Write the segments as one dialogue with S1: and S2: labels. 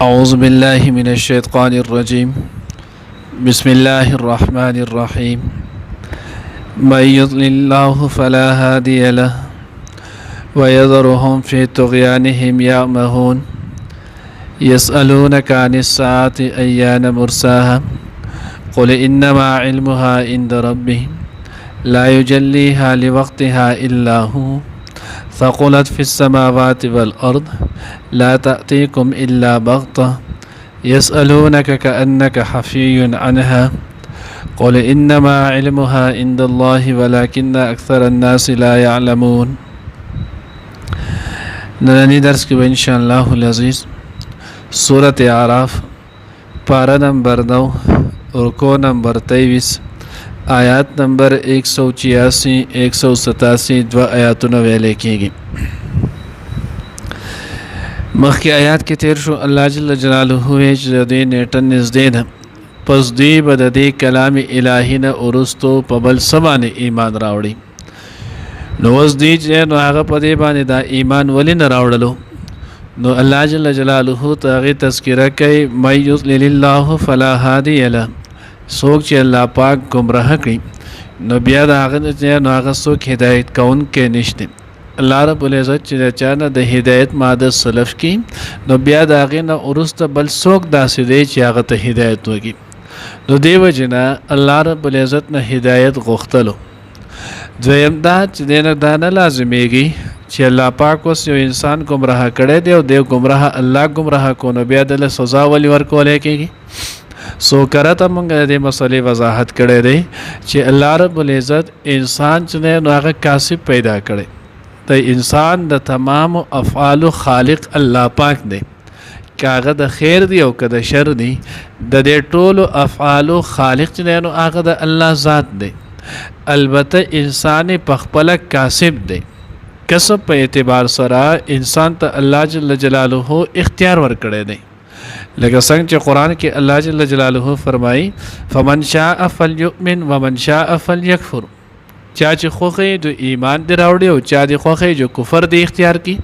S1: أعوذ بالله من الشيطان الرجيم بسم الله الرحمن الرحيم من يضلل الله فلا هادي له ويذرهم في طغيانهم يعمهون يسألونك عن الساعة أيان مرساها قل إنما علمها عند ربي لا يجليها لوقتها إلا هو ثقلت في السماوات والأرض لا تأتيكم إلا بغتة يسألونك كأنك حفي عنها قل إنما علمها عند الله ولكن أكثر الناس لا يعلمون. نننی درس کی ان شاء اللہ العزیز سورۃ اعراف پارہ نمبر 9 رکوع نمبر 23 آیات نمبر 186 187 دو آیاتونه ویلې کېږي. مخکې آیات کې تیر شو الله جل جلاله وی چې د دې نیټه نږدې ده پس دوی به د دې کلام الهي نه وروستو په بل څه باندې ایمان راوړي. نو اوس دوی چې نو هغه په دې باندې دا ایمان ولې نه راوړلو نو الله جل جلاله ته هغې تذکره کوي من یضلل الله فلا هادی له څوک چې الله پاک ګمراه کړي نو بیا د هغه نو هغه څوک هدایت کوونکی نشته. الله رب العزت چې د چا نه د هدایت ماده سلف کړي نو بیا د هغې نه وروسته بل څوک داسې دی چې هغه ته هدایت وکړي. نو دې وجې نه الله رب العزت نه هدایت غوښتلو. دویم دا چې دی نه دا نه لازمیږي چې الله پاک اوس یو انسان ګمراه کړی دی او دی ګمراه الله ګمراه کو نو بیا دله سزا ولې ورکولی کېږي. سو کرته مونږ د دې مسلې وضاحت کړی دی چې الله رب العزت انسان چې دی نو هغه کاسب پیدا کړی. د انسان د تمام افعالو خالق الله پاک دی، که هغه د خیر دی او که د شر دی د دې ټولو افعالو خالق چې دی نو هغه د الله ذات دی. البته انسان په خپله کاسب دی. کسب په اعتبار سره انسان ته الله جل جلاله اختیار ورکړی دی. لکه څنګه چې قرآن کې الله جل جلاله فرمایي فمن شاء فلیؤمن ومن شاء فلیکفر. چا چې خوښی د ایمان دی راوړي او چا دی خوښی جو کفر دی اختیار کی.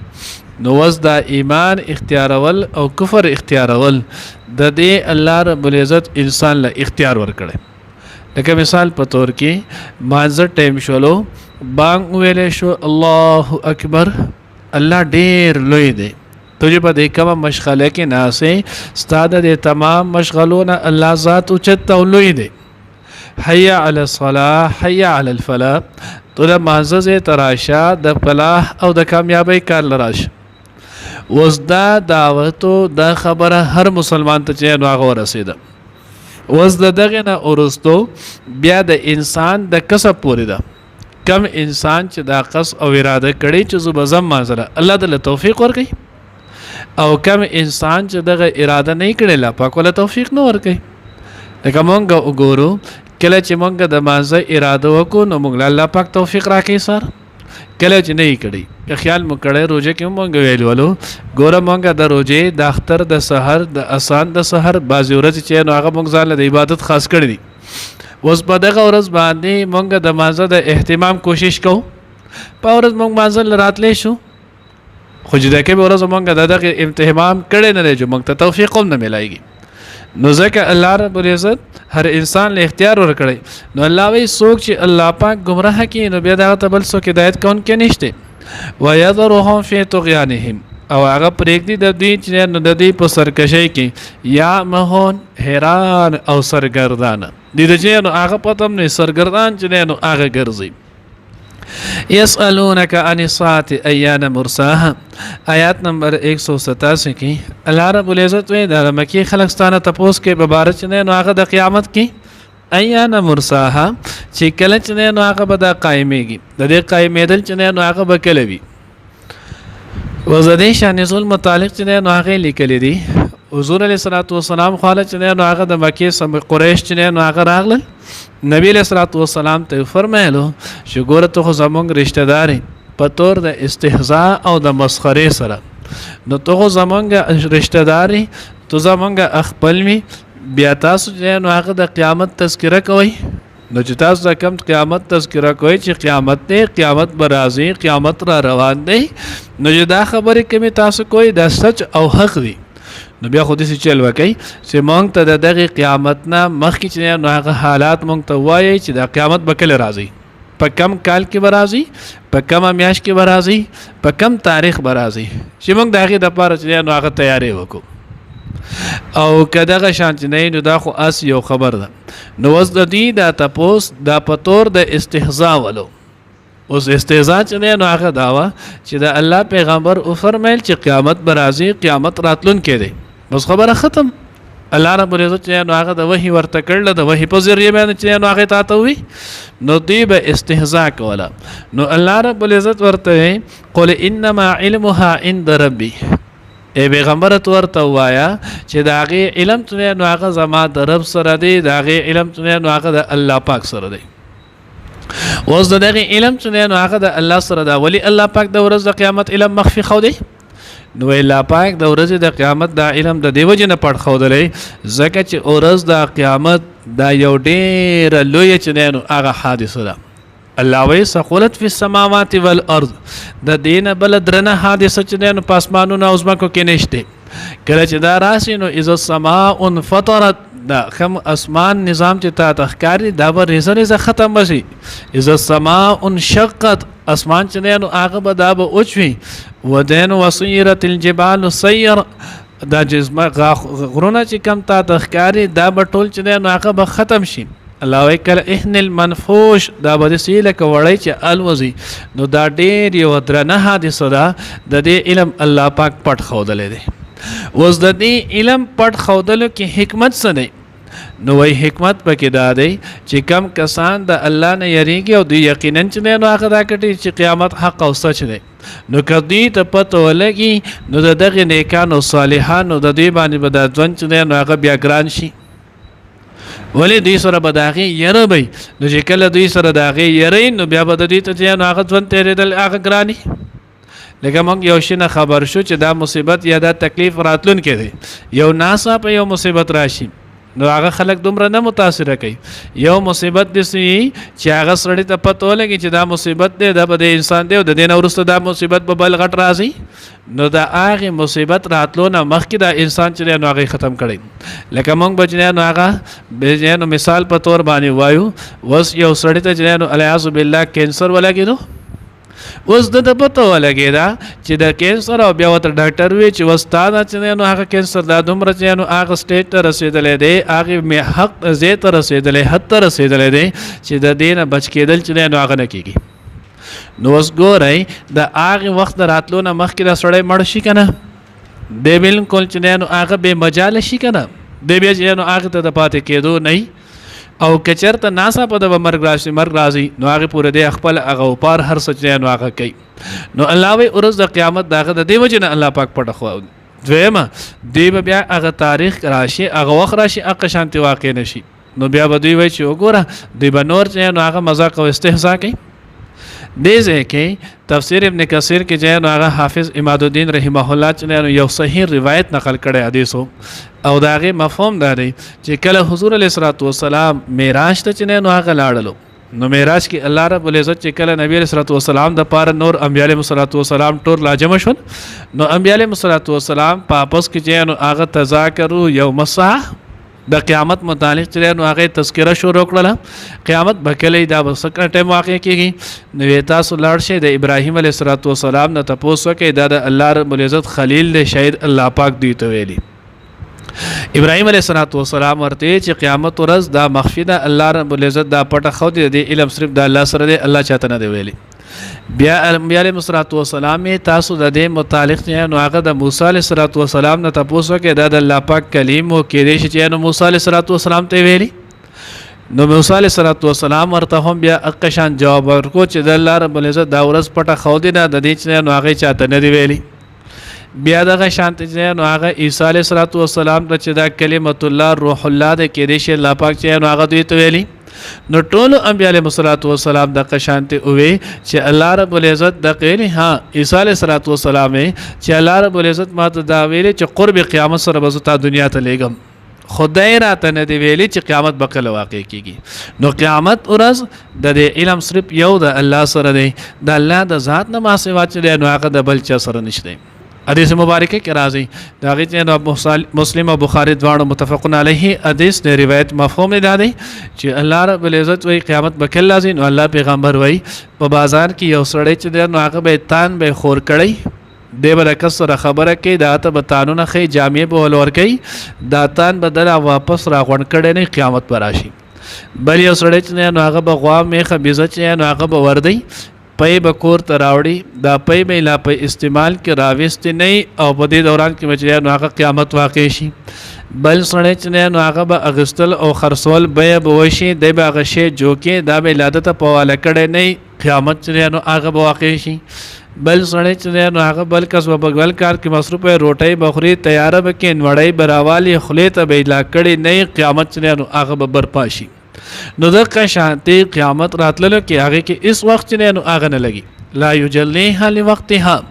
S1: نو وس دا ایمان اختیارول او کفر اختیارول د دې الله رب العزت انسان له اختیار ورکړي. لکه مثال په تور کې مانځه ټیم شولو بانګ ویلې شو الله اکبر الله ډیر لوی دی. تجھے په دې کومه مشغله کې ناسې ستا د تمام مشغلونه الله ذات اوچت او لوی دی. حی علی الصلاة حی علی الفلاح. تو د مانځه تراشه د فلاح او د کامیابی کار لراشه. اوس دا دعوتو دا خبره هر مسلمان ته چې نو هغه ورسېده. اوس د دغه نه وروستو بیا د انسان د کسب پورې ده. کم انسان چې دا قصد او اراده کړي چې زه به ځم مانځه الله دله توفیق ورکوي او کم انسان چې دغه اراده نه کړي الله پاک ولا توفیق نه ورکوي. لکه مونږ وګورو کله چې مونږ د مانځه اراده وکړو نو مونږ الله پاک توفیق راکوي سر. کله چې نه یې کړي که خیال مو کړی روژه کې مونږ ویلولو ګوره مونږ د روژې د اختر د سحر د اسان د سحر بعضې ورځې چې نو هغه مونږ ځان له د عبادت خاص کړي دي. اوس په دغه ورځ باندې مونږ د مانځه د اهتمام کوشش کوو. په ورځ مونږ مانځه له راتلی شو خو چې د کومې ورځ مونږ د دغه اهتمام کړی نه دی چې مونږ ته توفیق هم نه میلایږي. نو ځکه الله رب العزت هر انسان له اختیار ورکړی. نو الله وی څوک چې الله پاک ګمراه کړي نو بیا دغه ته بل څوک هدایت کوونکی نشته. ویذرهم فی طغیانهم او هغه پرېږدي د دوی چې نو د دوی په سرکشۍ کې یعمهون حیران او سرګردانه دي د چې نو هغه پته هم نه سرګردان چې نو هغه ګرځي. یسألونک عن الساعة ایان مرساها آیات نمبر 187 کې الله رب العزت وی د مکی خلق ستانه تپوس کې به بار چې نو هغه د قیامت کې ایان مرساها چې کله چې نو هغه به د قائمېږي د دې قائمېدل چې نو هغه به کله وي. وزدې شان نزول متعلق چې نو هغه لیکلي دي حضور علیه الصلاۃ والسلام خاله چې نو هغه د مکی سم قریش چې نو هغه راغلل نبی علیہ الصلوۃ والسلام ته فرمایلو چې ګوره ته خو زمونږ رشته دارې په طور د استهزاء او د مسخرې سره نو ته خو زمونږ رشته دارې تو زمونږ خپل وي بیا تاسو چې نو هغه د قیامت تذکره کوئ نو چې تاسو د کوم قیامت تذکره کوئ چې قیامت دی قیامت به راځي قیامت را روان دی نو چې دا خبرې کومې تاسو کوئ دا سچ او حق دی نو بیا خو داسې چل وکئ چې مونږ ته د دغې قیامت نه مخکې چې نو هغه حالات مونږ ته ووایئ چې دا قیامت به کله راځي، په کم کال کې به راځي، په کمه میاشت کې به راځي، په کم تاریخ به راځي، چې مونږ د هغې دپاره چې نو هغه تیاری وکړو. او که دغه شان چې نه نو دا خو اس یو خبر ده. نو اوس د دوی دا تپوس دا په طور د استهزا ولو. اوس استهزاء چې دی نو هغه دا وه چې د الله پیغمبر وفرمیل چې قیامت به راځي، قیامت راتلونکی دی، بس خبره ختم. الله رب العزت چې نو هغه د وحي ورته کړله، د وحي په ذریعه باندې چې نو هغې تا ته ووي، نو دوی به استهزاء کوله. نو الله رب العزت ورته وایي قل انما علمها عند ربي، ای پیغمبر ته ورته ووایه چې د هغې علم چې نو هغه زما د رب سره دی، د هغې علم چې نو هغه د الله پاک سره دی. اوس د دغې علم چې دی نو هغه د الله سره ده. ولې الله پاک د ورځ د قیامت علم مخفي ښودی؟ نو الله پاک د ورځې د قیامت دا علم د دې وجې نه پټ ښودلی ځکه چې ورځ د قیامت دا یو ډېره لویه چې دی نو هغه حادثه ده. الله وایي ثقلت فی السماوات والارض، د دې نه بله درنه حادثه چې دی نو په اسمانونو او ځمکو کې نشته. کله چې دا راشي نو اذا السماء انفطرت، دا خم اسمان نظام چې تا تخکاری دا به ریزه ریزه ختم بشي. اذا السماء انشقت، اسمان چې دی نو هغه به دا به اوچوي. ودین وصیرت الجبال سیر، دا غرونه چې کم تا تخکاری دا به ټول چې دی نو هغه به ختم شي. الله وایي کله احن المنفوش، دا به داسې لکه وړی چې الوځي. نو دا ډېر یوه درنه حادثه ده، د دې علم الله پاک پټ ښودلی دی. اوس د دې علم پټ ښودلو کې حکمت څه دی؟ نو وایي حکمت پکې دا دی چې کم کسان د الله نه یریږي او دوی یقینا چې دی نو هغه دا کټي چې قیامت حق او سچ دی، نو که دوی ته پته ولګي نو د دغې نیکانو صالحانو د دوی باندې به دا ژوند چې دی نو هغه بیا ګران شي. ولې دوی سره به د هغې یره وي، نو چې کله دوی سره د هغې یره نو بیا به د دوی ته چې نو هغه ژوند تېرېدل هغه ګراني. لکه موږ یو شي نه خبر شو چې دا مصیبت یا دا تکلیف راتلونکی دی، یو ناڅاپه یو مصیبت راشي نو هغه خلک دومره نه متاثره کوي. یو مصیبت داسې چې هغه سړي ته پته ولګي چې دا مصیبت دی، دا به د انسان دی او د دې نه وروسته دا مصیبت به بل غټ راځي، نو د هغې مصیبت راتلو نه مخکې دا انسان چې دی نو هغه ختم کړی. لکه موږ به چې نو هغه نو مثال په طور باندې وایو، اوس یو سړي ته چې نو الیاذ بالله کینسر ولګېدو، اوس د پته ولګېده چې د کینسر او بیا ورته ډاکټر وی چې وستا دا چې نو هغه کینسر دا دومره چې نو هغه سټیج ته رسېدلی دی، هغې حق ځای ته رسېدلی، حد ته رسېدلی دی چې د دې نه بچ کېدل چې نو هغه نه کېږي. نو اوس ګورئ د هغې وخت د راتلو نه مخکې دا سړی مړ شي که نه، دی بلکل چې نو هغه بې مجاله شي که نه، دی بیا چې نو هغې ته د پاتې کېدو نه او که چېرته ناڅاپه د به مرګ راځي نو هغې پورې دی خپل هغه وپار هر څه چې نو هغه کوي. نو الله وایي ورځ د قیامت د هغه د دې وجې نه الله پاک پټه خوا. دویمه دوی به بیا هغه تاریخ راشي، هغه وخت راشي هغه شانتې واقع نه شي، نو بیا به دوی وایي چې وګوره دوی به نور چې نو هغه مذاق او استهزا کوي. دې ځای کې تفسیر ابن کثیر کې چې نو هغه حافظ عماد الدین رحمه الله چې نو یو صحیح روایت نقل کړی حدیثو، او د هغې مفهوم دا دی چې کله حضور علیه الصلاة والسلام معراج ته چې نو هغه لاړلو، نو معراج کې الله رب العزت چې کله نبی علیه الصلاة والسلام د پاره نور انبیا علیهم الصلاة والسلام ټول راجمع شول، نو انبیا علیهم الصلاة والسلام په آپس کې چې نو هغه تذاکروا یوم الساعة، د قیامت متعلق چې نو هغې تذکره شروع کړله، قیامت به کله دا به څه ټایم واقع کېږي. نو یې تاسو لاړ شئ د ابراهیم علیه الصلاة والسلام نه تپوس وکړئ، دا د الله رب العزت خلیل دی، شاید الله پاک دوی ته ویلي. ابراهیم علیه الصلاة والسلام ورته چې قیامت ورځ دا مخفي ده، الله رب العزت دا پټه ښودي، د علم صرف د الله سره دی، الله چاته نه دی ویلي. بیا انبیا علیهم الصلاة والسلام تاسو د دې متعلق نو هغه د موسی علیه الصلاة والسلام نه تپوس وکړئ، دا د الله پاک کلیم و کېدی شي چې نو موسی علیه الصلاة والسلام ته ویلي. نو موسی علیه الصلاة والسلام ورته هم بیا هغه شان جواب ورکړو چې د الله رب العزت دا ورځ پټه ښودي نه، د دې چې نو هغې چاته نه دی ویلي. بیا دغه شانته چې نو هغه عیسی علیه الصلاة والسلام ته چې دا کلمت الله روح الله دی، کېدی شي الله پاک چې نو هغه دوی ته ویلي. نو ټولو انبیا علیهم الصلاة والسلام دغه شانتې ووی چې الله رب العزت دغه ویلي. ها عیسی علیه الصلاة والسلام چې الله رب العزت ما ته دا ویلي چې قرب قیامت سره به زه تا دنیا ته لیږم، خدای راته نه دی ویلي چې قیامت به کله واقع کېږي. نو قیامت ورځ د دې علم صرف یو د الله سره دی، د الله د ذات نه ما سوا چې دی نو هغه د بل چا سره نشته. حدیث مبارکه کې راځي دا غي چې مسلم او بخاری دواړو متفقون علیه حدیث د روایت مفهوم دی چې الله رب العزت وی قیامت به کله لازم نو الله پیغمبر وی په بازار کې یو سړی چې د هغه به تان به خور کړی دی به کسره خبره کوي دا ته به تانونه خي جامع به ولور کوي دا تان به دلا واپس راغون کړي نه قیامت پر راشي بل یو سړی چې هغه به غوا میخه بيزه چې هغه به وردی پي به کور ته راوړي دا پي به لا په استعمال کې راوست نه او په دې دوران کې چې هغه قیامت واقع شي بل سړی چې هغه به اغستل او خرڅول به وشي د به غشي جوکي دا به لادت په والا کړي نه قیامت چې هغه به واقع شي بل سړی چې هغه بل کس و بغل کار کې مصروف روټي بخوري تیار به کې نوړی براوالي خلی ته به لا کړي نه قیامت چې هغه به برپا شي نو دغه شانتي قیامت راتللو کې هغه کې اس وخت نه هغه نه لګي لا یجلیها لوقتها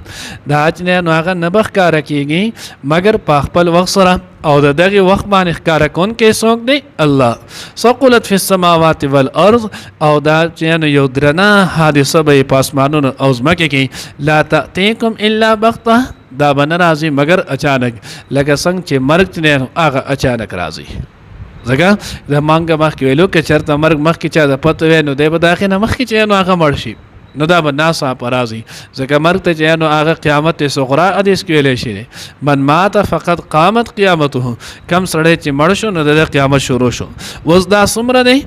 S1: دا چې نه هغه نه بخکار کیږي مگر په خپل وخت سره او دغه وخت باندې ښکار کون کې څوک دی الله ثقلت فی السماوات والارض او دا چې یو درنه حادثه به په اسمانونو او ځمکه کې لا تاتیکم الا بغته دا بن راځي مگر اچانک لکه څنګه چې مرګ نه هغه اچانک راځي ځکه د مانګه مخ کې ویلو کې چرته مرګ مخ کې چا د پته وینو دی به داخله مخ کې چې هغه مړ شي نو دا به ناسا پرازي ځکه مرګ ته چې هغه قیامت صغرا حدیث کې ویل شي من مات فقط قامت قیامته کم سړی چې مړ شو نو د قیامت شروع شو وز دا څومره دی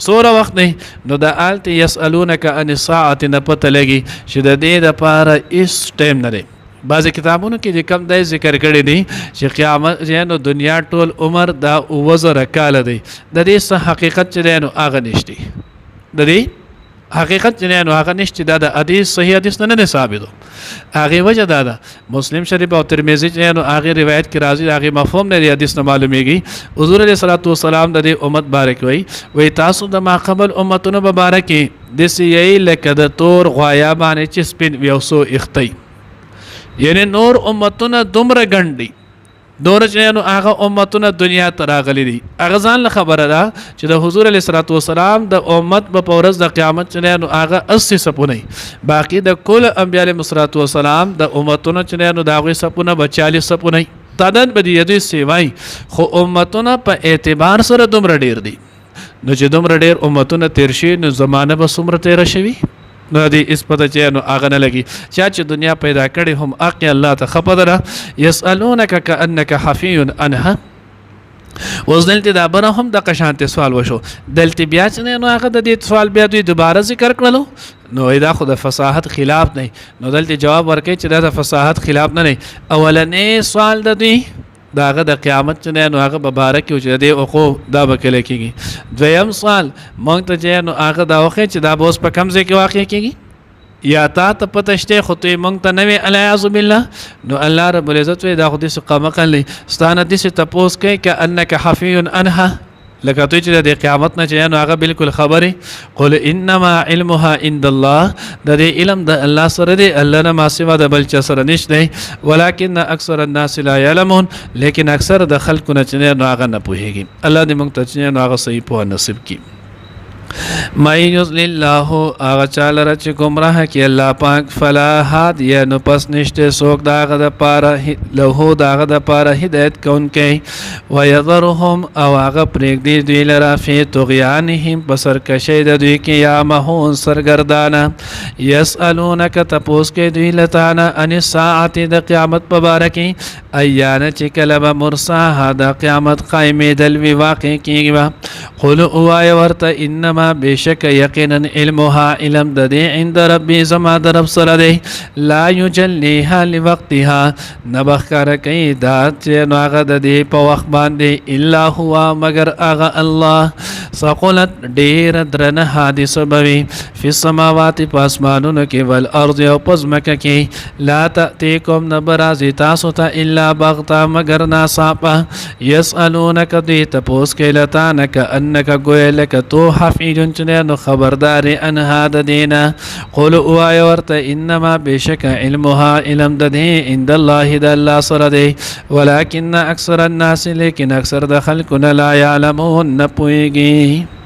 S1: سوره وخت نه نو د آلت یسالونک عن الساعه نه پته لګي چې د دې لپاره هیڅ ټایم نه دی بعض کتابونو کې کم دی ذکر کړی دی چې قیامت نو دنیا ټول عمر دا وزر کال دی د دې څه حقیقت چې نو هغه نشتی د دې حقیقت چې نو هغه نشتی دا د حدیث صحیح حدیث نه ثابتو هغه وجه دا ده مسلم شریف او ترمذی چې نو هغه روایت کې راځي هغه مفهوم نه دی حدیث نه معلومیږي حضور علیه الصلاۃ والسلام د امت بارک وی تاسو د ما قبل امتونو مبارک د سی لکه د تور غوایا باندې چې سپین ویوسو اختی یعنی نور امتونه دومره ګڼدي دور چې نو هغه امتونه دنیا ته راغلي دي هغه ځان له خبره ده چې د حضور علیه الصلاۃ والسلام د امت په ورځ د قیامت چې نو هغه 80 سپونه باقي د کل انبیاء علیهم الصلاۃ والسلام د امتونو چې نو داغه سپونه 40 سپونه تعداد به دي سیوای خو امتونه په اعتبار سره دومره ډیر دي نو چې دومره ډیر امتونه تیر شي نو زمانه به څومره تیر شي نو دی اس پته چې نو هغه نه لګي چې دنیا پیدا کړي هم اقي الله ته خبره يسالونك كانك حفي عنها وزدلته دا بره هم د قشانت سوال وشو دلته بیا چې نو هغه د دې سوال بیا دوی دوباره ذکر کړلو نو دا خو د فصاحت خلاف نه نو دلته جواب ورکړي چې دا د فصاحت خلاف نه اولنې سوال د دوی داغه د قیامت چې نو هغه مبارک او چې د اوقو دا بکله کیږي دویم سوال مونږ ته چې نو هغه دا وخت چې دا بوس په کمزې کې واقع کیږي یا تا ته پتهشته خو ته مونږ ته نوې الیاذ بالله نو الله رب العزت دا خو دې قامه کړي ستانه دې تپوس کوي ک انک حفی عنها لکه ته چې د قیامت نه چې نو هغه بالکل خبره قل انما علمها عند الله د دې علم د الله سره دی الله نه ما سوا د بل چا سره نشته ولکن اکثر الناس لا يعلمون لیکن اکثر د خلکو نه چې نو هغه نه پوهیږي الله دې موږ ته چې نو هغه صحیح په نصیب کړي مَن یضلل الله هغه چاله چې گمراه کی الله پاک فلا هادی نو پس نشته څوک داغه د پاره له داغه د پاره هدایت کون کوي ويذرهم او هغه پرېګ دی دوی لرا فی طغیانهم بسر کشی د دوی کې یا مهون سرګردانه یسالونک تپوس کې دوی لتانا ان الساعه د قیامت مبارکی ایان چې کله مرساها د قیامت قائمه دل وی واقع کیږي قل او ای ورته انما بشک یقینا علمها علم د دې عند ربي زما د رب سره دی لا یجلیها لوقتها نبخر کوي دا چې نو هغه د دې په وخت باندې الا هو مگر هغه الله ثقلت ډیر درنه حادثه بوي فی السماوات پاسمانونو کې ول ارض او پزمکه کې لا تاتیکم نبرازی تاسو ته الا بغتا مگر ناصابه یسالونک دی تپوس کې لتانک انک گویلک تو حفیظ نو خبردار ان هذا دینا قول او ای ورته انما بشک علمها علم د دې عند الله د الله سره دی ولكن اکثر الناس لیکن اکثر د خلق لا يعلمون نه پوهیږي